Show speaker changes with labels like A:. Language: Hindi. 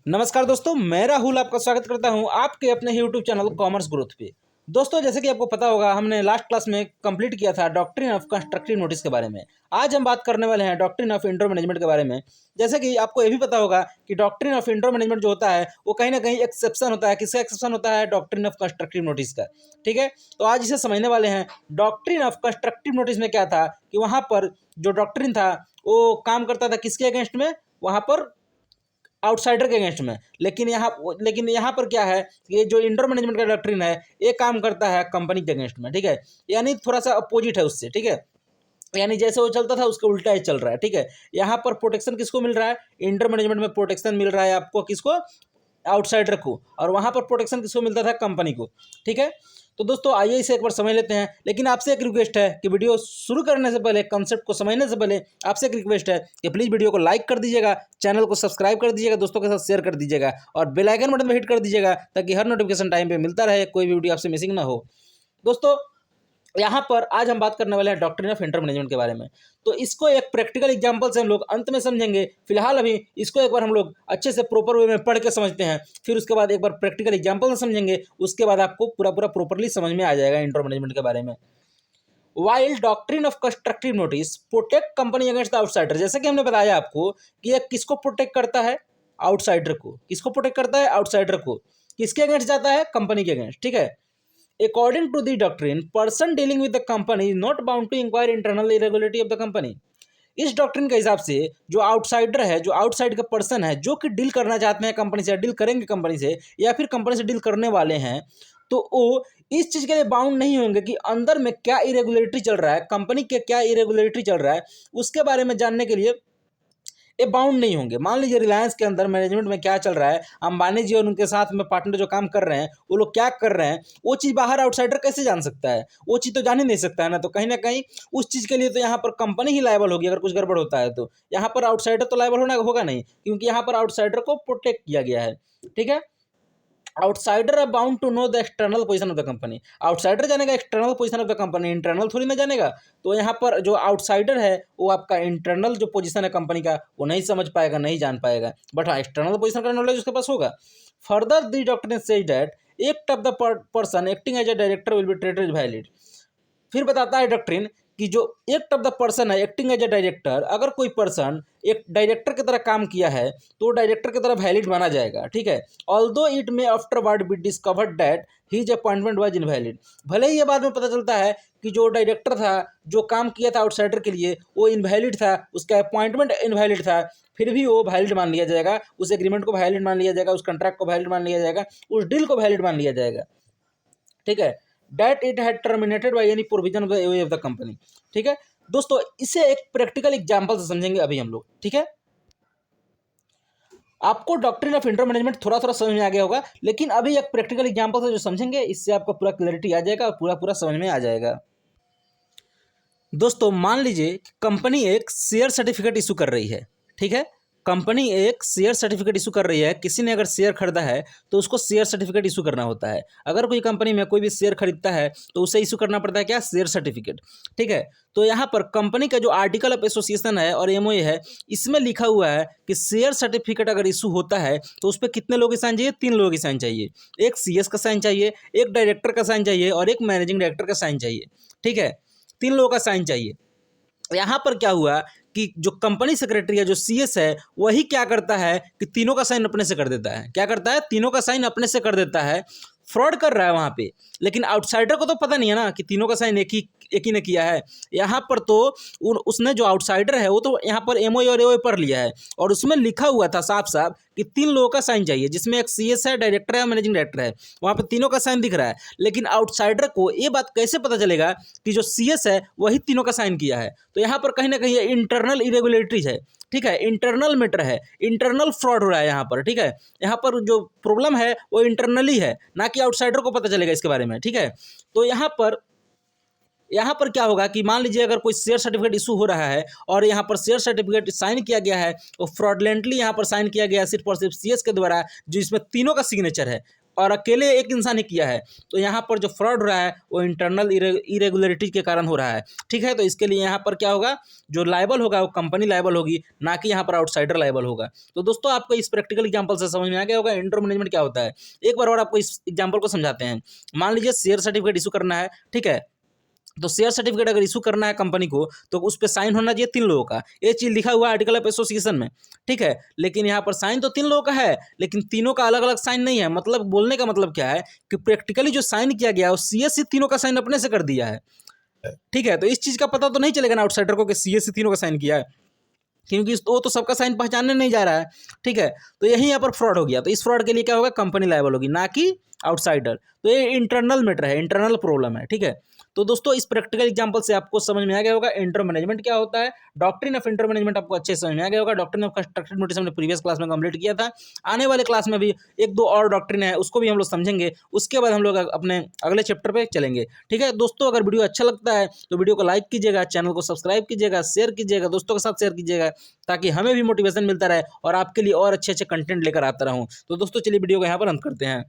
A: नमस्कार दोस्तों, मैं राहुल आपका स्वागत करता हूं आपके अपने यूट्यूब चैनल कॉमर्स ग्रोथ पे। दोस्तों, जैसे कि आपको पता होगा, हमने लास्ट क्लास में कंप्लीट किया था डॉक्ट्रिन ऑफ कंस्ट्रक्टिव नोटिस के बारे में। आज हम बात करने वाले हैं डॉक्ट्रिन ऑफ इंट्रो मैनेजमेंट के बारे में। जैसे कि आपको ये भी पता होगा कि डॉक्ट्रिन ऑफ इंट्रो मैनेजमेंट जो होता है वो कहीं ना कहीं एक्सेप्शन होता है। किसका एक्सेप्शन होता है? डॉक्ट्रिन ऑफ कंस्ट्रक्टिव नोटिस का। ठीक है, तो आज इसे समझने वाले हैं। डॉक्ट्रिन ऑफ कंस्ट्रक्टिव नोटिस में क्या था कि वहाँ पर जो डॉक्ट्रिन था वो काम करता था किसके अगेंस्ट में? वहाँ पर आउटसाइडर के अगेंस्ट में। लेकिन यहाँ पर क्या है, ये जो इंडोर मैनेजमेंट का डॉक्ट्रिन है ये काम करता है कंपनी के अगेंस्ट में। ठीक है, यानी थोड़ा सा अपोजिट है उससे। ठीक है, यानी जैसे वो चलता था उसके उल्टा ही चल रहा है। ठीक है, यहाँ पर प्रोटेक्शन किसको मिल रहा है? इंडोर मैनेजमेंट में प्रोटेक्शन मिल रहा है आपको, किसको? आउटसाइडर को। और वहाँ पर प्रोटेक्शन किसको मिलता था? कंपनी को। ठीक है, तो दोस्तों आइए इसे एक बार समझ लेते हैं। लेकिन आपसे एक रिक्वेस्ट है कि वीडियो शुरू करने से पहले, कंसेप्ट को समझने से पहले आपसे एक रिक्वेस्ट है कि प्लीज़ वीडियो को लाइक कर दीजिएगा, चैनल को सब्सक्राइब कर दीजिएगा, दोस्तों के साथ शेयर कर दीजिएगा और बेल आइकन बटन में हिट कर दीजिएगा ताकि हर नोटिफिकेशन टाइम पे मिलता रहे, कोई भी वीडियो आपसे मिसिंग ना हो। दोस्तों, यहाँ पर आज हम बात करने वाले हैं डॉक्ट्रिन ऑफ इंटर मैनेजमेंट के बारे में। तो इसको एक प्रैक्टिकल एग्जांपल से हम लोग अंत में समझेंगे। फिलहाल अभी इसको एक बार हम लोग अच्छे से प्रॉपर वे में पढ़ के समझते हैं, फिर उसके बाद एक बार प्रैक्टिकल एग्जांपल से समझेंगे। उसके बाद आपको पूरा प्रॉपरली समझ में आ जाएगा इंटर मैनेजमेंट के बारे में। While doctrine of constructive notice protect company against the outsider, जैसे कि हमने बताया आपको कि यह किसको प्रोटेक्ट करता है? आउटसाइडर को। किसको प्रोटेक्ट करता है? आउटसाइडर को। किसके अगेंस्ट जाता है? कंपनी के अगेंस्ट। ठीक है, according to the doctrine, person dealing with the company is not bound to inquire internal irregularity of the company। इस डॉक्ट्रिन के हिसाब से जो आउटसाइडर है, जो आउटसाइड का पर्सन है, जो कि डील करना चाहते हैं कंपनी से, डील करेंगे कंपनी से या फिर कंपनी से डील करने वाले हैं, तो वो इस चीज़ के लिए बाउंड नहीं होंगे कि अंदर में क्या इरेगुलरिटी चल रहा है, कंपनी के क्या इरेगुलरिटी चल रहा है, उसके बारे में जानने के लिए ये बाउंड नहीं होंगे। मान लीजिए रिलायंस के अंदर मैनेजमेंट में क्या चल रहा है, अंबानी जी और उनके साथ में पार्टनर जो काम कर रहे हैं वो लोग क्या कर रहे हैं, वो चीज़ बाहर आउटसाइडर कैसे जान सकता है? वो चीज़ तो जान ही नहीं सकता है ना। तो कहीं ना कहीं उस चीज़ के लिए तो यहाँ पर कंपनी ही लायबल होगी अगर कुछ गड़बड़ होता है तो। यहाँ पर आउटसाइडर तो लायबल होगा नहीं, क्योंकि यहाँ पर आउटसाइडर को प्रोटेक्ट किया गया है। ठीक है, outsider are bound to know the external position of the company. Outsider जानेगा external position of the company, internal थोड़ी ना जानेगा। तो यहाँ पर जो आउटसाइडर है वो आपका इंटरनल जो पोजीशन है कंपनी का वो नहीं समझ पाएगा, नहीं जान पाएगा, बट हाँ एक्सटर्नल पोजीशन का नॉलेज उसके पास होगा। Further the doctrine says that act of the person acting as a director will be treated as valid. फिर बताता है डॉक्ट्रिन कि जो एक्ट ऑफ द पर्सन है एक्टिंग एज ए डायरेक्टर, अगर कोई पर्सन एक डायरेक्टर की तरह काम किया है तो डायरेक्टर की तरह वैलिड माना जाएगा। ठीक है, although it may afterward be discovered that his appointment was invalid. भले ही ये बाद में पता चलता है कि जो डायरेक्टर था, जो काम किया था आउटसाइडर के लिए, वो इनवैलिड था, उसका अपॉइंटमेंट इनवैलिड था, फिर भी वो वैलिड मान लिया जाएगा, उस एग्रीमेंट को वैलिड मान लिया जाएगा, उस कॉन्ट्रैक्ट को वैलिड मान लिया जाएगा, उस डील को वैलिड मान लिया जाएगा। ठीक है, that it had terminated by any provision of the way of the company. ठीक है दोस्तों, इसे एक प्रैक्टिकल एग्जांपल से समझेंगे अभी हम लोग। ठीक है, आपको डॉक्ट्रिन ऑफ इंटर मैनेजमेंट थोड़ा थोड़ा समझ में आ गया होगा, लेकिन अभी एक प्रैक्टिकल एग्जांपल से जो समझेंगे इससे आपको पूरा क्लैरिटी आ जाएगा और पूरा समझ में आ जाएगा। दोस्तों, मान लीजिए कंपनी एक शेयर सर्टिफिकेट इशू कर रही है। ठीक है, कंपनी एक शेयर सर्टिफिकेट इशू कर रही है। किसी ने अगर शेयर खरीदा है तो उसको शेयर सर्टिफिकेट इशू करना होता है। अगर कोई कंपनी में कोई भी शेयर खरीदता है तो उसे इशू करना पड़ता है क्या? Share certificate. ठीक है, तो यहाँ पर कंपनी का जो आर्टिकल ऑफ एसोसिएशन है और एमओए है, इसमें लिखा हुआ है कि शेयर सर्टिफिकेट अगर इशू होता है तो उस पर कितने लोगों की साइन चाहिए? 3 लोगों की साइन चाहिए। एक सीएस का साइन चाहिए, एक डायरेक्टर का साइन चाहिए और एक मैनेजिंग डायरेक्टर का साइन चाहिए। ठीक है, 3 लोगों का साइन चाहिए। यहाँ पर क्या हुआ कि जो कंपनी सेक्रेटरी है, जो सीएस है, वही क्या करता है कि तीनों का साइन अपने से कर देता है। क्या करता है? तीनों का साइन अपने से कर देता है। फ्रॉड कर रहा है वहाँ पे, लेकिन आउटसाइडर को तो पता नहीं है ना कि तीनों का साइन एक ही ने किया है। यहाँ पर तो उसने जो आउटसाइडर है वो तो यहाँ पर एमओए और एओए पढ़ लिया है और उसमें लिखा हुआ था साफ साफ कि 3 लोगों का साइन चाहिए, जिसमें एक सीएस है, डायरेक्टर है, मैनेजिंग डायरेक्टर है। वहाँ पे तीनों का साइन दिख रहा है, लेकिन आउटसाइडर को ये बात कैसे पता चलेगा कि जो सीएस है वही तीनों का साइन किया है? तो यहाँ पर कहीं ना कहीं इंटरनल इरेगुलरिटीज है। ठीक है, इंटरनल मैटर है, इंटरनल फ्रॉड हो रहा है यहाँ पर। ठीक है, यहाँ पर जो प्रॉब्लम है वो इंटरनली है, ना कि आउटसाइडर को पता चलेगा इसके बारे में। ठीक है, तो यहाँ पर क्या होगा कि मान लीजिए अगर कोई शेयर सर्टिफिकेट इशू हो रहा है और यहाँ पर शेयर सर्टिफिकेट साइन किया गया है, तो फ्रॉडलेंटली यहाँ पर साइन किया गया है सिर्फ और सिर्फ सीएस के द्वारा, जो इसमें तीनों का सिग्नेचर है। और अकेले एक इंसान ही किया है, तो यहाँ पर जो फ्रॉड हो रहा है वो इंटरनल इरेगुलरिटी के कारण हो रहा है। ठीक है, तो इसके लिए यहाँ पर क्या होगा, जो लायबल होगा वो कंपनी लायबल होगी, ना कि यहाँ पर आउटसाइडर लायबल होगा। तो दोस्तों आपको इस प्रैक्टिकल एग्जांपल से समझ में आ गया होगा एंटर मैनेजमेंट क्या होता है। एक बार और आपको इस एग्जांपल को समझाते हैं। मान लीजिए शेयर सर्टिफिकेट इशू करना है, ठीक है, तो शेयर सर्टिफिकेट अगर इशू करना है कंपनी को, तो उस पर साइन होना चाहिए 3 लोगों का। ये चीज़ लिखा हुआ है आर्टिकल ऑफ एसोसिएशन में, ठीक है, लेकिन यहाँ पर साइन तो 3 लोगों का है, लेकिन तीनों का अलग अलग साइन नहीं है। मतलब बोलने का मतलब क्या है कि प्रैक्टिकली जो साइन किया गया है सीएससी तीनों का साइन अपने से कर दिया है। ठीक है, तो इस चीज़ का पता तो नहीं चलेगा ना आउटसाइडर को कि सीएससी तीनों का साइन किया है, क्योंकि वो तो सबका साइन पहचानने नहीं जा रहा है। ठीक है, तो यही यहाँ पर फ्रॉड हो गया। तो इस फ्रॉड के लिए क्या होगा, कंपनी लायबल होगी, ना कि आउटसाइडर। तो ये इंटरनल मैटर है, इंटरनल प्रॉब्लम है। ठीक है, तो दोस्तों इस प्रैक्टिकल एग्जांपल से आपको समझ में आ गया होगा इंटर मैनेजमेंट क्या होता है। डॉक्ट्रिन ऑफ इंटर मैनेजमेंट आपको अच्छे से समझ में आ गया होगा। डॉक्ट्रिन ऑफ कंस्ट्रक्टिव नोटिस हमने प्रीवियस क्लास में कंप्लीट किया था। आने वाले क्लास में भी 1-2 और डॉक्ट्रिन है, उसको भी हम लोग समझेंगे। उसके बाद हम लोग अपने अगले चैप्टर पे चलेंगे। ठीक है दोस्तों, अगर वीडियो अच्छा लगता है तो वीडियो को लाइक कीजिएगा, चैनल को सब्सक्राइब कीजिएगा, शेयर कीजिएगा, दोस्तों के साथ शेयर कीजिएगा, ताकि हमें भी मोटिवेशन मिलता रहे और आपके लिए और अच्छे अच्छे कंटेंट लेकर आता रहूँ। तो दोस्तों चलिए वीडियो को यहाँ पर अंत करते हैं।